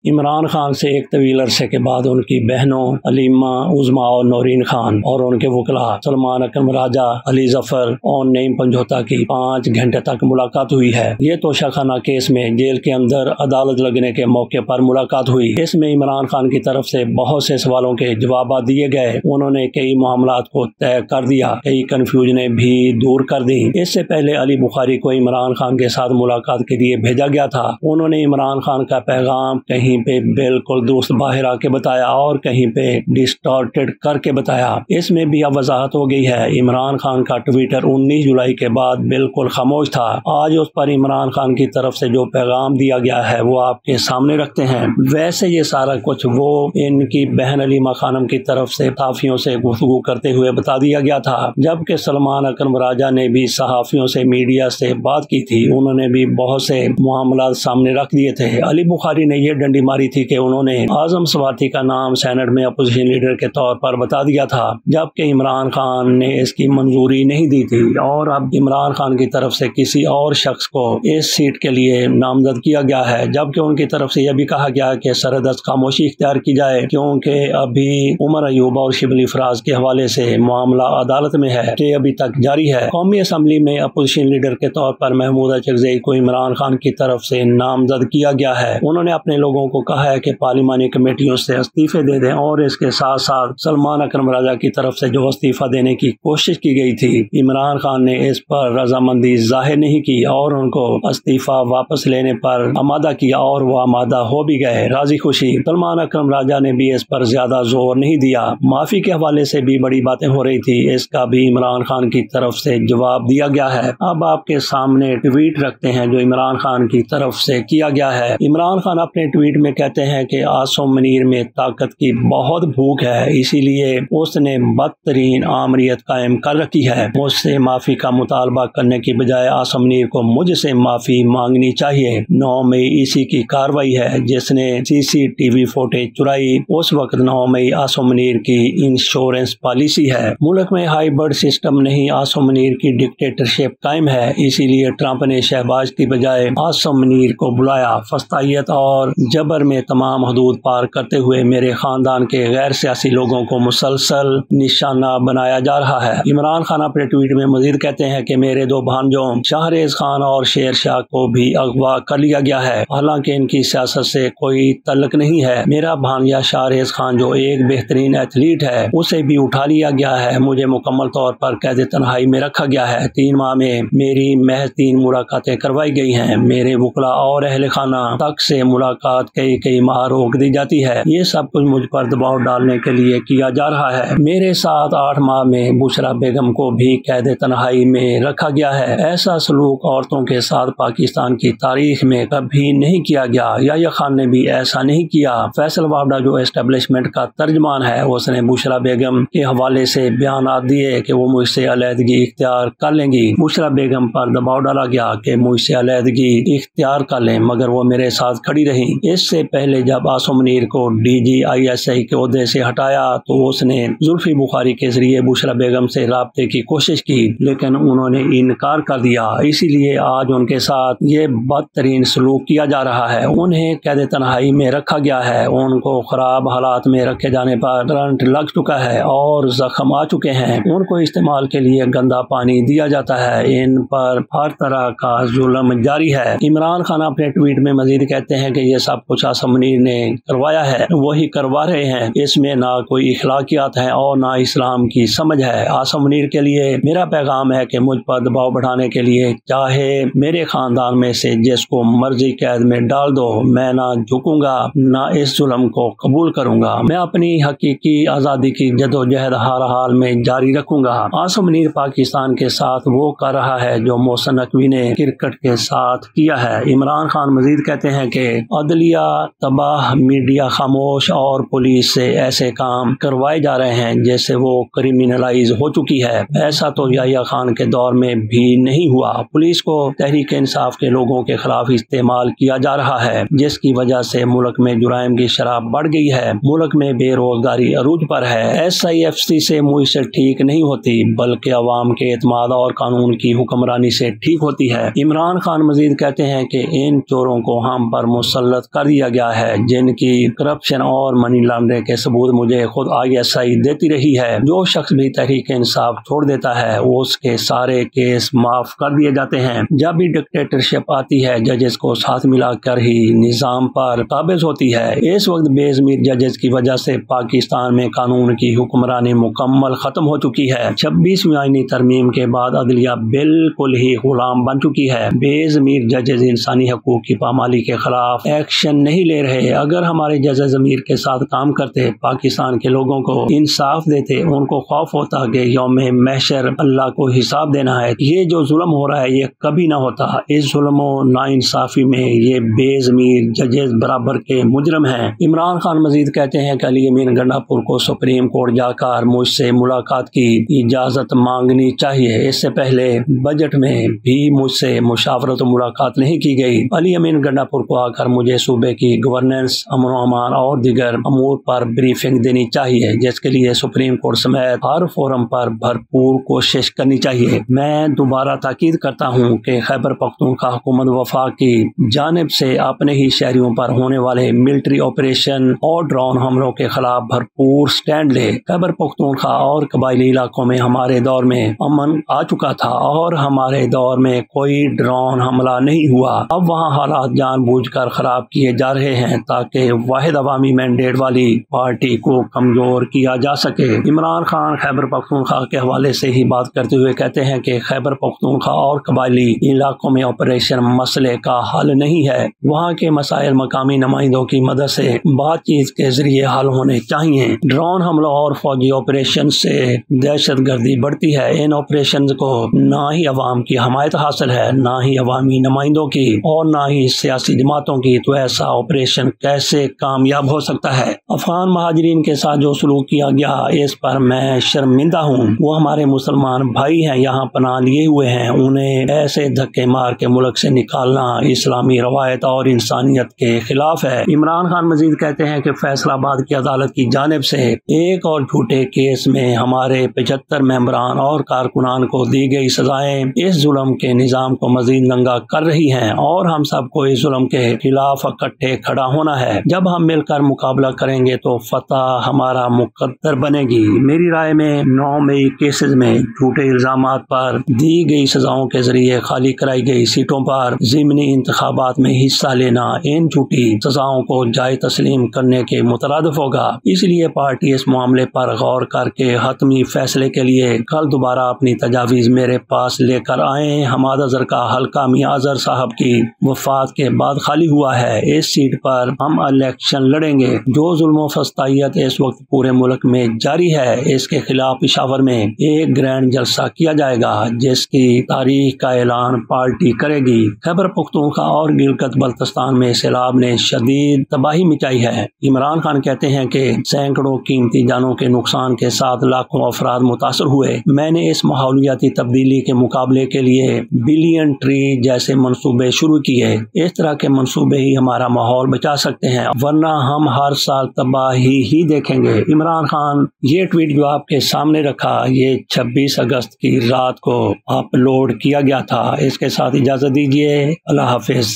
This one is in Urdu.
عمران خان سے ایک طویل عرصے کے بعد ان کی بہنوں علیمہ، عظمیٰ اور نورین خان اور ان کے وکلاء سلمان اکرم راجہ، علی ظفر اور نعیم پنجوتا کی 5 گھنٹے تک ملاقات ہوئی ہے۔ یہ توشہ خانہ کیس میں جیل کے اندر عدالت لگنے کے موقع پر ملاقات ہوئی۔ اس میں عمران خان کی طرف سے بہت سے سوالوں کے جوابات دیے گئے۔ انہوں نے کئی معاملات کو طے کر دیا، کئی کنفیوژنیں بھی دور کر دی۔ اس سے پہلے علی بخاری کو عمران خان کے ساتھ ملاقات کے لیے بھیجا گیا تھا۔ انہوں نے عمران خان کا پیغام کہیں پہ بالکل درست باہر آ کے بتایا اور کہیں پہ ڈسٹارٹڈ کر کے بتایا۔ اس میں بھی اب وضاحت ہو گئی ہے۔ عمران خان کا ٹویٹر 19 جولائی کے بعد بالکل خاموش تھا۔ آج اس پر عمران خان کی طرف سے جو پیغام دیا گیا ہے وہ آپ کے سامنے رکھتے ہیں۔ ویسے یہ سارا کچھ وہ ان کی بہن علیمہ خانم کی طرف سے صحافیوں سے گفتگو کرتے ہوئے بتا دیا گیا تھا، جبکہ سلمان اکرم راجہ نے بھی صحافیوں سے، میڈیا سے بات کی تھی۔ انہوں نے بھی بہت سے معاملات سامنے رکھ دیے تھے۔ علی بخاری نے یہ ڈنڈی ماری تھی کہ انہوں نے اعظم سواتی کا نام سینٹ میں اپوزیشن لیڈر کے طور پر بتا دیا تھا، جبکہ عمران خان نے اس کی منظوری نہیں دی تھی، اور اب عمران خان کی طرف سے کسی اور شخص کو اس سیٹ کے لیے نامزد کیا گیا ہے، جبکہ ان کی طرف سے یہ بھی کہا گیا کہ سرحد خاموشی اختیار کی جائے، کیونکہ ابھی عمر ایوب اور شبلی فراز کے حوالے سے معاملہ عدالت میں ہے کہ ابھی تک جاری ہے۔ قومی اسمبلی میں اپوزیشن لیڈر کے طور پر محمود اچکزئی کو عمران خان کی طرف سے نامزد کیا گیا ہے۔ انہوں نے اپنے لوگوں کو کہا ہے کہ پارلیمانی کمیٹیوں سے استعفے دے دیں، اور اس کے ساتھ ساتھ سلمان اکرم راجہ کی طرف سے جو استعفیٰ دینے کی کوشش کی گئی تھی، عمران خان نے اس پر رضامندی ظاہر نہیں کی اور ان کو استعفیٰ واپس لینے پر آمادہ کیا، اور وہ آمادہ ہو بھی گئے راضی خوشی۔ سلمان اکرم راجہ نے بھی اس پر زیادہ زور نہیں دیا۔ معافی کے حوالے سے بھی بڑی باتیں ہو رہی تھی، اس کا بھی عمران خان کی طرف سے جواب دیا گیا ہے۔ اب آپ کے سامنے ٹویٹ رکھتے ہیں جو عمران خان کی طرف سے کیا گیا ہے۔ عمران خان اپنے ٹویٹ میں کہتے ہیں کہ عاصم منیر میں طاقت کی بہت بھوک ہے، اسی لیے اس نے بدترین آمریت قائم کر رکھی ہے۔ مجھ سے معافی کا مطالبہ کرنے کی بجائے عاصم منیر کو مجھ سے معافی مانگنی چاہیے۔ 9 مئی اسی کی کارروائی ہے جس نے CCTV فوٹیج چرائی۔ اس وقت 9 مئی عاصم منیر کی انشورنس پالیسی ہے۔ ملک میں ہائیبرڈ سسٹم نہیں، عاصم منیر کی ڈکٹیٹرشپ قائم ہے، اسی لیے ٹرمپ نے شہباز کی بجائے عاصم منیر کو بلایا۔ فسطائیت اور جبر میں تمام حدود پار کرتے ہوئے میرے خاندان کے غیر سیاسی لوگوں کو مسلسل نشانہ بنایا جا رہا ہے۔ عمران خان اپنے ٹویٹ میں مزید کہتے ہیں کہ میرے 2 بھانجوں شاہریز خان اور شیر شاہ کو بھی اغوا کر لیا گیا ہے، حالانکہ ان کی سیاست سے کوئی تعلق نہیں ہے۔ میرا بھانجا شاہریز خان جو ایک بہترین ایتھلیٹ ہے، اسے بھی اٹھا لیا گیا ہے۔ مجھے مکمل طور پر قید تنہائی میں رکھا گیا ہے۔ 3 ماہ میں میری محض 3 ملاقاتیں کروائی گئی ہیں۔ میرے وکلاء اور اہل خانہ تک سے ملاقات کئی ماہ روک دی جاتی ہے۔ یہ سب کچھ مجھ پر دباؤ ڈالنے کے لیے کیا جا رہا ہے۔ میرے ساتھ 8 ماہ میں بشرا بیگم کو بھی قید تنہائی میں رکھا گیا ہے۔ ایسا سلوک عورتوں کے ساتھ پاکستان کی تاریخ میں کبھی نہیں کیا گیا۔ یحییٰ خان نے بھی ایسا نہیں کیا۔ فیصل وابڈا جو اسٹیبلشمنٹ کا ترجمان ہے، اس نے بشرا بیگم کے حوالے سے بیانات دیے کہ وہ مجھ سے علیحدگی اختیار کر لیں گی۔ بشرا بیگم پر دباؤ ڈالا گیا کہ مجھ سے علیحدگی اختیار کر لیں، مگر وہ میرے ساتھ کھڑی رہی۔ اس سے پہلے جب عاصم منیر کو DGISI کے عہدے سے ہٹایا تو اس نے زلفی بخاری کے ذریعے بشرا بیگم سے رابطے کی کوشش کی، لیکن انہوں نے انکار کر دیا۔ اسی لیے آج ان کے ساتھ یہ بدترین سلوک کیا جا رہا ہے۔ انہیں قید تنہائی میں رکھا گیا ہے۔ ان کو خراب حالات میں رکھے جانے پر کرنٹ لگ چکا ہے اور زخم آ چکے ہیں۔ ان کو استعمال کے لیے گندا پانی دیا جاتا ہے۔ ان پر ہر طرح کا ظلم جاری ہے۔ عمران خان اپنے ٹویٹ میں مزید کہتے ہیں کہ یہ سب کچھ عاصم منیر نے کروایا ہے، وہی کروا رہے ہیں۔ اس میں نہ کوئی اخلاقیات ہیں اور نہ اسلام کی سمجھ ہے۔ عاصم منیر کے لیے میرا پیغام ہے کہ مجھ پر دباؤ بڑھانے کے لیے چاہے میرے خاندان میں سے جس کو مرضی قید میں ڈال دو، میں نہ جھکوں گا، نہ اس ظلم کو قبول کروں گا۔ میں اپنی حقیقی آزادی کی جدوجہد ہر حال میں جاری رکھوں گا۔ عاصم منیر پاکستان کے ساتھ وہ کر رہا ہے جو محسن نقوی نے کرکٹ کے ساتھ کیا ہے۔ عمران خان مزید کہتے ہیں کہ عدلیہ تباہ، میڈیا خاموش اور پولیس سے ایسے کام کروائے جا رہے ہیں جیسے وہ کریمنلائز ہو چکی ہے۔ ایسا تو یحییٰ خان کے دور میں بھی نہیں ہوا۔ پولیس کو تحریک انصاف کے لوگوں کے خلاف استعمال کیا جا رہا ہے، جس کی وجہ سے ملک میں جرائم کی شرح بڑھ گئی ہے۔ ملک میں بے روزگاری عروج پر ہے۔ SIFC سے معیشت ٹھیک نہیں ہوتی بلکہ عوام کے اعتماد اور قانون کی حکمرانی سے ٹھیک ہوتی ہے۔ عمران خان مزید کہتے ہیں کہ ان چوروں کو ہم پر مسلط کر دیا دیا گیا ہے، جن کی کرپشن اور منی لانڈرنگ کے ثبوت مجھے خود ISI دیتی رہی ہے۔ جو شخص بھی تحریک انصاف چھوڑ دیتا ہے اس کے سارے کیس معاف کر دیے جاتے ہیں۔ جب بھی ڈکٹیٹرشپ آتی ہے ججز کو ساتھ ملا کر ہی نظام پر قابض ہوتی ہے۔ اس وقت بے ضمیر ججز کی وجہ سے پاکستان میں قانون کی حکمرانی مکمل ختم ہو چکی ہے۔ 26ویں آئینی ترمیم کے بعد عدلیہ بالکل ہی غلام بن چکی ہے۔ بے ضمیر ججز انسانی حقوق کی پامالی کے خلاف ایکشن نہیں لے رہے۔ اگر ہمارے جج ضمیر کے ساتھ کام کرتے، پاکستان کے لوگوں کو انصاف دیتے، ان کو خوف ہوتا کہ یوم محشر اللہ کو حساب دینا ہے، یہ جو ظلم ہو رہا ہے یہ کبھی نہ ہوتا۔ اس ظلم و ناانصافی میں یہ بے ضمیر ججز برابر کے مجرم ہیں۔ عمران خان مزید کہتے ہیں کہ علی امین گنڈا پور کو سپریم کورٹ جا کر مجھ سے ملاقات کی اجازت مانگنی چاہیے۔ اس سے پہلے بجٹ میں بھی مجھ سے مشاورت و ملاقات نہیں کی گئی۔ علی امین گنڈا پور کو آ کر مجھے صوبے کی گورننس، امن و امان اور دیگر امور پر بریفنگ دینی چاہیے، جس کے لیے سپریم کورٹ سمیت ہر فورم پر بھرپور کوشش کرنی چاہیے۔ میں دوبارہ تاکید کرتا ہوں کہ خیبر پختونخوا حکومت وفاق کی جانب سے اپنے ہی شہریوں پر ہونے والے ملٹری آپریشن اور ڈرون حملوں کے خلاف بھرپور سٹینڈ لے۔ خیبر پختونخوا اور قبائلی علاقوں میں ہمارے دور میں امن آ چکا تھا اور ہمارے دور میں کوئی ڈرون حملہ نہیں ہوا۔ اب وہاں حالات جان بوجھ کر خراب کیے جا رہے ہیں تاکہ واحد عوامی مینڈیٹ والی پارٹی کو کمزور کیا جا سکے۔ عمران خان خیبر پختونخوا کے حوالے سے ہی بات کرتے ہوئے کہتے ہیں کہ خیبر پختونخوا اور قبائلی علاقوں میں آپریشن مسئلے کا حل نہیں ہے۔ وہاں کے مسائل مقامی نمائندوں کی مدد سے بات چیت کے ذریعے حل ہونے چاہیے۔ ڈرون حملوں اور فوجی آپریشن سے دہشت گردی بڑھتی ہے۔ ان آپریشن کو نہ ہی عوام کی حمایت حاصل ہے، نہ ہی عوامی نمائندوں کی اور نہ ہی سیاسی جماعتوں کی، تو ایسا آپریشن کیسے کامیاب ہو سکتا ہے؟ افغان مہاجرین کے ساتھ جو سلوک کیا گیا اس پر میں شرمندہ ہوں۔ وہ ہمارے مسلمان بھائی ہیں، یہاں پناہ لیے ہوئے ہیں، انہیں ایسے دھکے مار کے ملک سے نکالنا اسلامی روایت اور انسانیت کے خلاف ہے۔ عمران خان مزید کہتے ہیں کہ فیصلہ آباد کی عدالت کی جانب سے ایک اور جھوٹے کیس میں ہمارے 75 ممبران اور کارکنان کو دی گئی سزائیں اس ظلم کے نظام کو مزید ننگا کر رہی ہیں اور ہم سب کو اس ظلم کے خلاف اکٹھے کھڑا ہونا ہے۔ جب ہم مل کر مقابلہ کریں گے تو فتح ہمارا مقدر بنے گی۔ میری رائے میں 9 مئی کیسز میں جھوٹے الزامات پر دی گئی سزاؤں کے ذریعے خالی کرائی گئی سیٹوں پر ضمنی انتخابات میں حصہ لینا ان جھوٹی سزاؤں کو جائے تسلیم کرنے کے مترادف ہوگا۔ اس لیے پارٹی اس معاملے پر غور کر کے حتمی فیصلے کے لیے کل دوبارہ اپنی تجاویز میرے پاس لے کر آئیں۔ حماد اظہر کا حلقہ میاں اظہر صاحب کی وفات کے بعد خالی ہوا ہے۔ اس سیٹ پر ہم الیکشن لڑیں گے۔ جو ظلم و فسطائیت اس وقت پورے ملک میں جاری ہے، اس کے خلاف پشاور میں ایک گرینڈ جلسہ کیا جائے گا جس کی تاریخ کا اعلان پارٹی کرے گی۔ خیبر پختونخوا اور گلگت بلتستان میں سیلاب نے شدید تباہی مچائی ہے۔ عمران خان کہتے ہیں کہ سینکڑوں قیمتی جانوں کے نقصان کے ساتھ لاکھوں افراد متاثر ہوئے۔ میں نے اس ماحولیاتی تبدیلی کے مقابلے کے لیے بلین ٹری جیسے منصوبے شروع کیے۔ اس طرح کے منصوبے ہی ہمارا ماحول بچا سکتے ہیں، ورنہ ہم ہر سال تباہی ہی دیکھیں گے۔ عمران خان یہ ٹویٹ جو آپ کے سامنے رکھا یہ 26 اگست کی رات کو اپلوڈ کیا گیا تھا۔ اس کے ساتھ اجازت دیجیے، اللہ حافظ۔